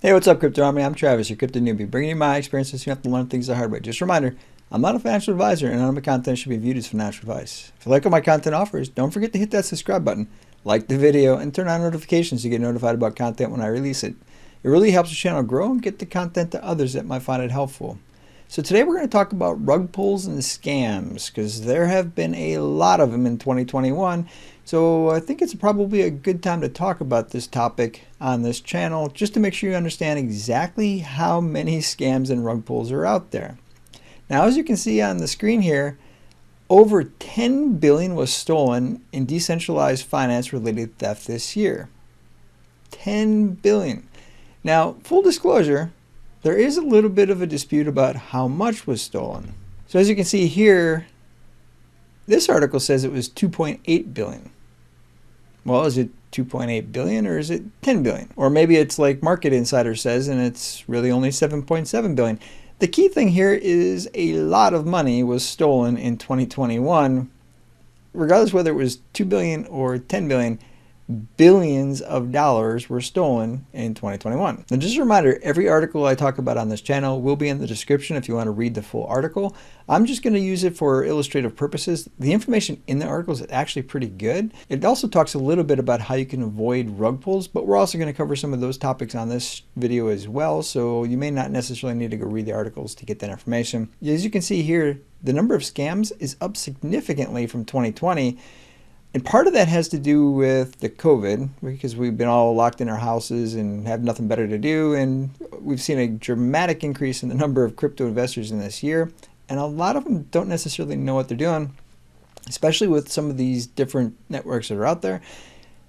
Hey, what's up, Crypto Army? I'm Travis, your crypto newbie, bringing you my experiences so you have to learn things the hard way. Just a reminder, I'm not a financial advisor, and none of my content should be viewed as financial advice. If you like what my content offers, don't forget to hit that subscribe button, like the video, and turn on notifications to get notified about content when I release it. It really helps the channel grow and get the content to others that might find it helpful. So today we're going to talk about rug pulls and scams, because there have been a lot of them in 2021. So I think it's probably a good time to talk about this topic on this channel, just to make sure you understand exactly how many scams and rug pulls are out there. Now, as you can see on the screen here, over 10 billion was stolen in decentralized finance related theft this year. 10 billion. Now, full disclosure, there is a little bit of a dispute about how much was stolen. So as you can see here, this article says it was 2.8 billion. Well, is it 2.8 billion or is it 10 billion? Or maybe it's like Market Insider says and it's really only 7.7 billion. The key thing here is a lot of money was stolen in 2021. Regardless whether it was 2 billion or 10 billion, billions of dollars were stolen in 2021. Now, just a reminder, every article I talk about on this channel will be in the description if you want to read the full article. I'm just going to use it for illustrative purposes. The information in the article is actually pretty good. It also talks a little bit about how you can avoid rug pulls, but we're also going to cover some of those topics on this video as well, so you may not necessarily need to go read the articles to get that information. As you can see here, the number of scams is up significantly from 2020. And part of that has to do with the COVID, because we've been all locked in our houses and have nothing better to do. And we've seen a dramatic increase in the number of crypto investors in this year. And a lot of them don't necessarily know what they're doing, especially with some of these different networks that are out there.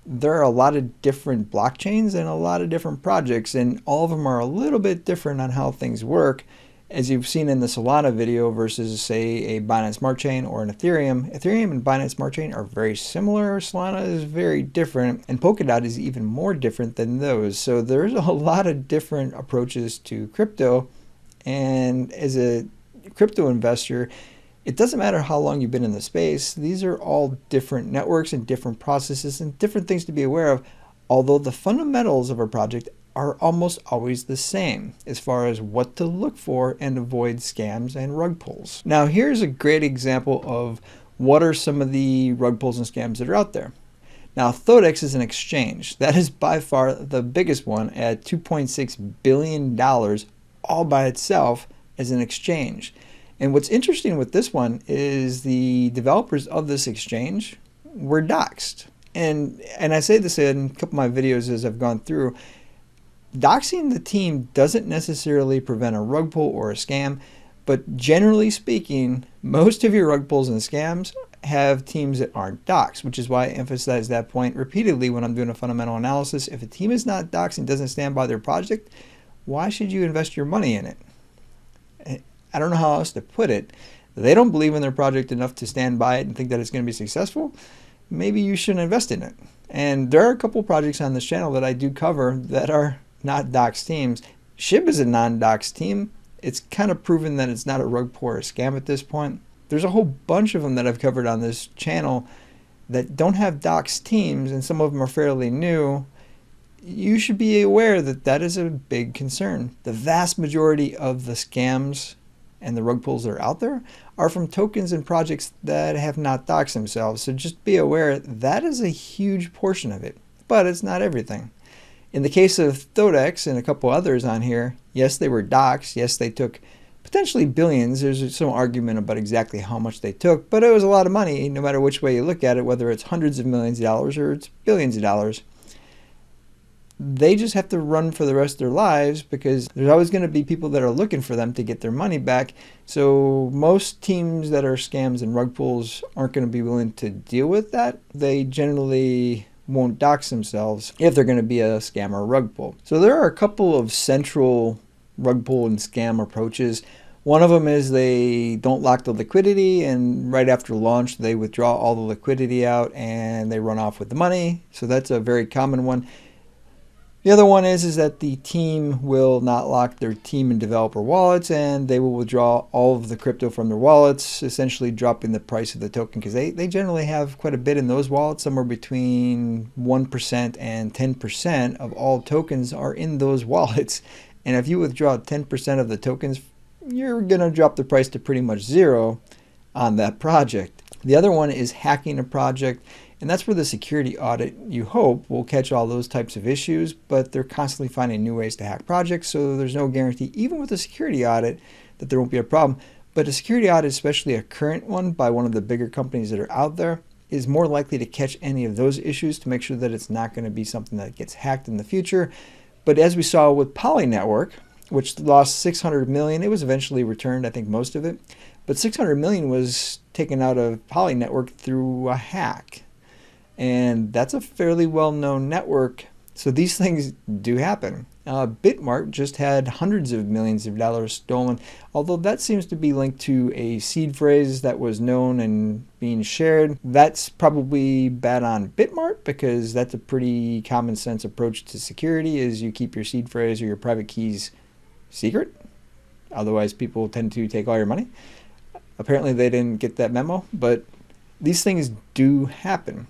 There are a lot of different blockchains and a lot of different projects, and all of them are a little bit different on how things work. As you've seen in the Solana video versus, say, a Binance Smart Chain or an Ethereum. Ethereum and Binance Smart Chain are very similar. Solana is very different, and Polkadot is even more different than those. So there's a lot of different approaches to crypto, and as a crypto investor, it doesn't matter how long you've been in the space. These are all different networks and different processes and different things to be aware of, although the fundamentals of a project are almost always the same as far as what to look for and avoid scams and rug pulls. Now, here's a great example of what are some of the rug pulls and scams that are out there. Now, Thodex is an exchange. That is by far the biggest one at $2.6 billion all by itself as an exchange. And what's interesting with this one is the developers of this exchange were doxxed. And I say this in a couple of my videos as I've gone through. Doxing the team doesn't necessarily prevent a rug pull or a scam, but generally speaking, most of your rug pulls and scams have teams that aren't doxed, which is why I emphasize that point repeatedly when I'm doing a fundamental analysis. If a team is not doxed and doesn't stand by their project, why should you invest your money in it? I don't know how else to put it. They don't believe in their project enough to stand by it and think that it's going to be successful. Maybe you shouldn't invest in it. And there are a couple projects on this channel that I do cover that are not doxed teams. SHIB is a non-doxed team. It's kind of proven that it's not a rug pull or a scam at this point. There's a whole bunch of them that I've covered on this channel that don't have doxed teams, and some of them are fairly new. You should be aware that that is a big concern. The vast majority of the scams and the rug pulls that are out there are from tokens and projects that have not doxed themselves. So just be aware that is a huge portion of it, but it's not everything. In the case of Thodex and a couple others on here, yes, they were doxed. Yes, they took potentially billions. There's some argument about exactly how much they took, but it was a lot of money no matter which way you look at it, whether it's hundreds of millions of dollars or it's billions of dollars. They just have to run for the rest of their lives because there's always going to be people that are looking for them to get their money back. So most teams that are scams and rug pulls aren't going to be willing to deal with that. They generally won't dox themselves if they're going to be a scam or a rug pull. So there are a couple of central rug pull and scam approaches. One of them is they don't lock the liquidity, and right after launch they withdraw all the liquidity out and they run off with the money. So that's a very common one. The other one is that the team will not lock their team and developer wallets, and they will withdraw all of the crypto from their wallets, essentially dropping the price of the token, because they generally have quite a bit in those wallets. Somewhere between 1% and 10% of all tokens are in those wallets. And if you withdraw 10% of the tokens, you're going to drop the price to pretty much zero on that project. The other one is hacking a project. And that's where the security audit, you hope, will catch all those types of issues, but they're constantly finding new ways to hack projects, so there's no guarantee, even with a security audit, that there won't be a problem. But a security audit, especially a current one by one of the bigger companies that are out there, is more likely to catch any of those issues to make sure that it's not going to be something that gets hacked in the future. But as we saw with Poly Network, which lost 600 million, it was eventually returned, I think most of it, but 600 million was taken out of Poly Network through a hack. And that's a fairly well-known network, so these things do happen. Bitmart just had hundreds of millions of dollars stolen, although that seems to be linked to a seed phrase that was known and being shared. That's probably bad on Bitmart, because that's a pretty common sense approach to security, is you keep your seed phrase or your private keys secret. Otherwise, people tend to take all your money. Apparently, they didn't get that memo, but these things do happen.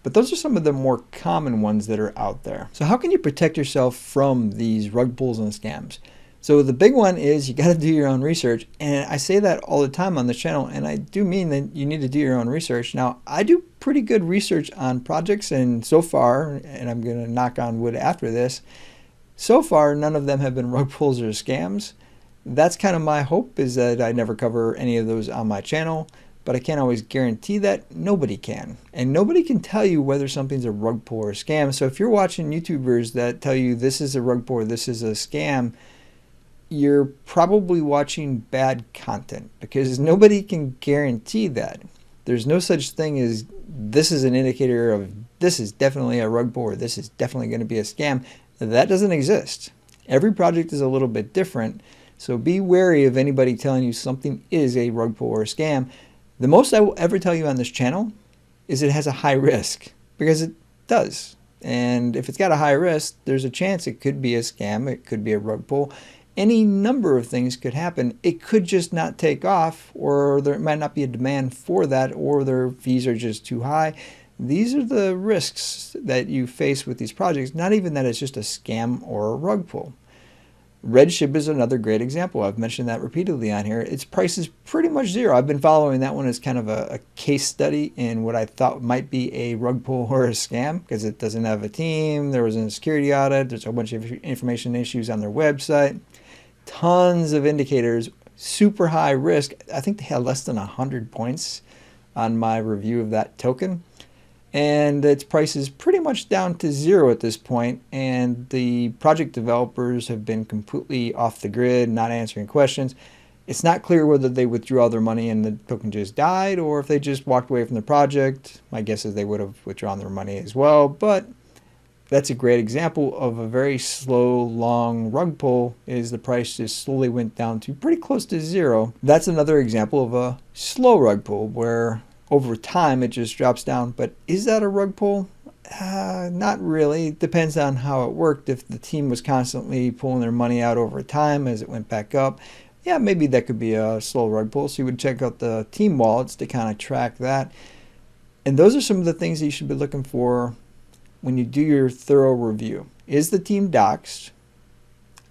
But those are some of the more common ones that are out there. So how can you protect yourself from these rug pulls and scams? So the big one is you got to do your own research. And I say that all the time on this channel, and I do mean that you need to do your own research. Now, I do pretty good research on projects, and so far, and I'm going to knock on wood after this, so far none of them have been rug pulls or scams. That's kind of my hope, is that I never cover any of those on my channel. But I can't always guarantee that. Nobody can. And nobody can tell you whether something's a rug pull or a scam. So if you're watching YouTubers that tell you this is a rug pull or this is a scam, you're probably watching bad content, because nobody can guarantee that. There's no such thing as this is an indicator of this is definitely a rug pull or this is definitely going to be a scam. That doesn't exist. Every project is a little bit different. So be wary of anybody telling you something is a rug pull or a scam. The most I will ever tell you on this channel is it has a high risk, because it does. And if it's got a high risk, there's a chance it could be a scam, it could be a rug pull. Any number of things could happen. It could just not take off, or there might not be a demand for that, or their fees are just too high. These are the risks that you face with these projects, not even that it's just a scam or a rug pull. Redship is another great example. I've mentioned that repeatedly on here. Its price is pretty much zero. I've been following that one as kind of a case study in what I thought might be a rug pull or a scam, because it doesn't have a team. There was a security audit. There's a bunch of information issues on their website. Tons of indicators, super high risk. I think they had less than 100 points on my review of that token. And its price is pretty much down to zero at this point, and the project developers have been completely off the grid, not answering questions. It's not clear whether they withdrew all their money and the token just died, or if they just walked away from the project. My guess is they would have withdrawn their money as well, but that's a great example of a very slow, long rug pull, is the price just slowly went down to pretty close to zero. That's another example of a slow rug pull, where over time it just drops down. But is that a rug pull? Not really. It depends on how it worked. If the team was constantly pulling their money out over time as it went back up, yeah, maybe that could be a slow rug pull. So you would check out the team wallets to kind of track that. And those are some of the things that you should be looking for when you do your thorough review. Is the team doxed?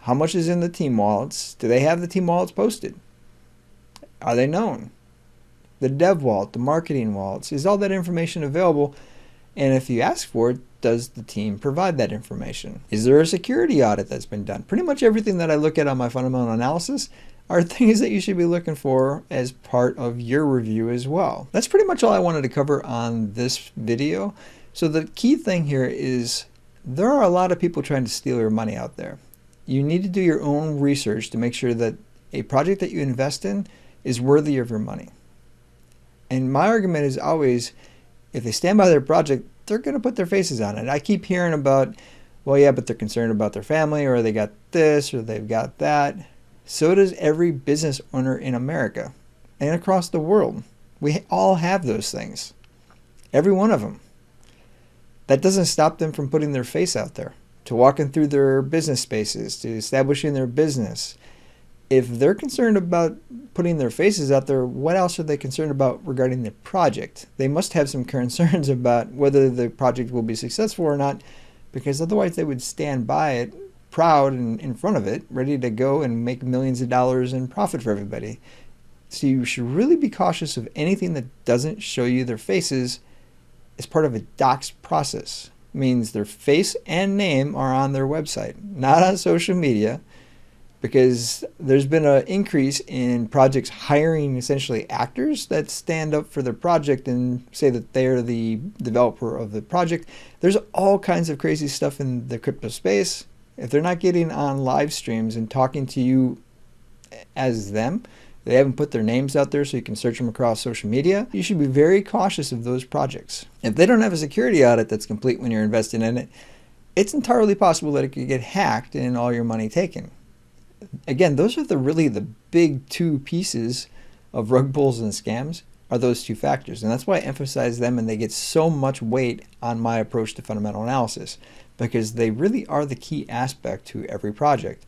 How much is in the team wallets? Do they have the team wallets posted? Are they known? The dev wallet, the marketing wallets, is all that information available? And if you ask for it, does the team provide that information? Is there a security audit that's been done? Pretty much everything that I look at on my fundamental analysis are things that you should be looking for as part of your review as well. That's pretty much all I wanted to cover on this video. So the key thing here is there are a lot of people trying to steal your money out there. You need to do your own research to make sure that a project that you invest in is worthy of your money. And my argument is always, if they stand by their project, they're going to put their faces on it. I keep hearing about, well, yeah, but they're concerned about their family, or they got this, or they've got that. So does every business owner in America and across the world. We all have those things. Every one of them. That doesn't stop them from putting their face out there, to walking through their business spaces, to establishing their business. If they're concerned about putting their faces out there, what else are they concerned about regarding the project? They must have some concerns about whether the project will be successful or not, because otherwise they would stand by it proud and in front of it, ready to go and make millions of dollars in profit for everybody. So you should really be cautious of anything that doesn't show you their faces as part of a docs process. It means their face and name are on their website, not on social media, because there's been an increase in projects hiring essentially actors that stand up for their project and say that they're the developer of the project. There's all kinds of crazy stuff in the crypto space. If they're not getting on live streams and talking to you as them, they haven't put their names out there so you can search them across social media, you should be very cautious of those projects. If they don't have a security audit that's complete when you're investing in it, it's entirely possible that it could get hacked and all your money taken. Again, those are really the big two pieces of rug pulls and scams, are those two factors. And that's why I emphasize them, and they get so much weight on my approach to fundamental analysis, because they really are the key aspect to every project.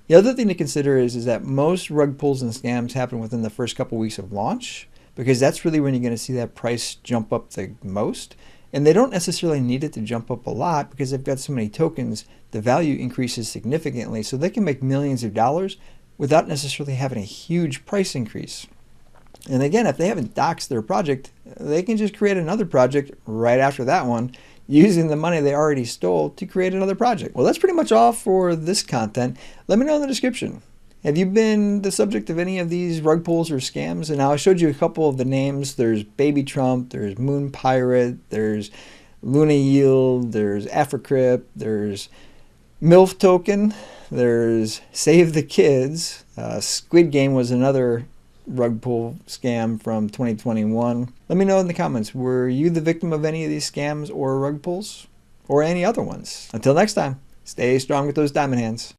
The other thing to consider is that most rug pulls and scams happen within the first couple weeks of launch, because that's really when you're going to see that price jump up the most. And they don't necessarily need it to jump up a lot, because they've got so many tokens, the value increases significantly, so they can make millions of dollars without necessarily having a huge price increase. And again, if they haven't doxed their project, they can just create another project right after that one, using the money they already stole to create another project. Well, that's pretty much all for this content. Let me know in the description. Have you been the subject of any of these rug pulls or scams? And now I showed you a couple of the names. There's Baby Trump, there's Moon Pirate, there's Luna Yield, there's Africrypt, there's MILF Token, there's Save the Kids. Squid Game was another rug pull scam from 2021. Let me know in the comments, were you the victim of any of these scams or rug pulls, or any other ones? Until next time, stay strong with those diamond hands.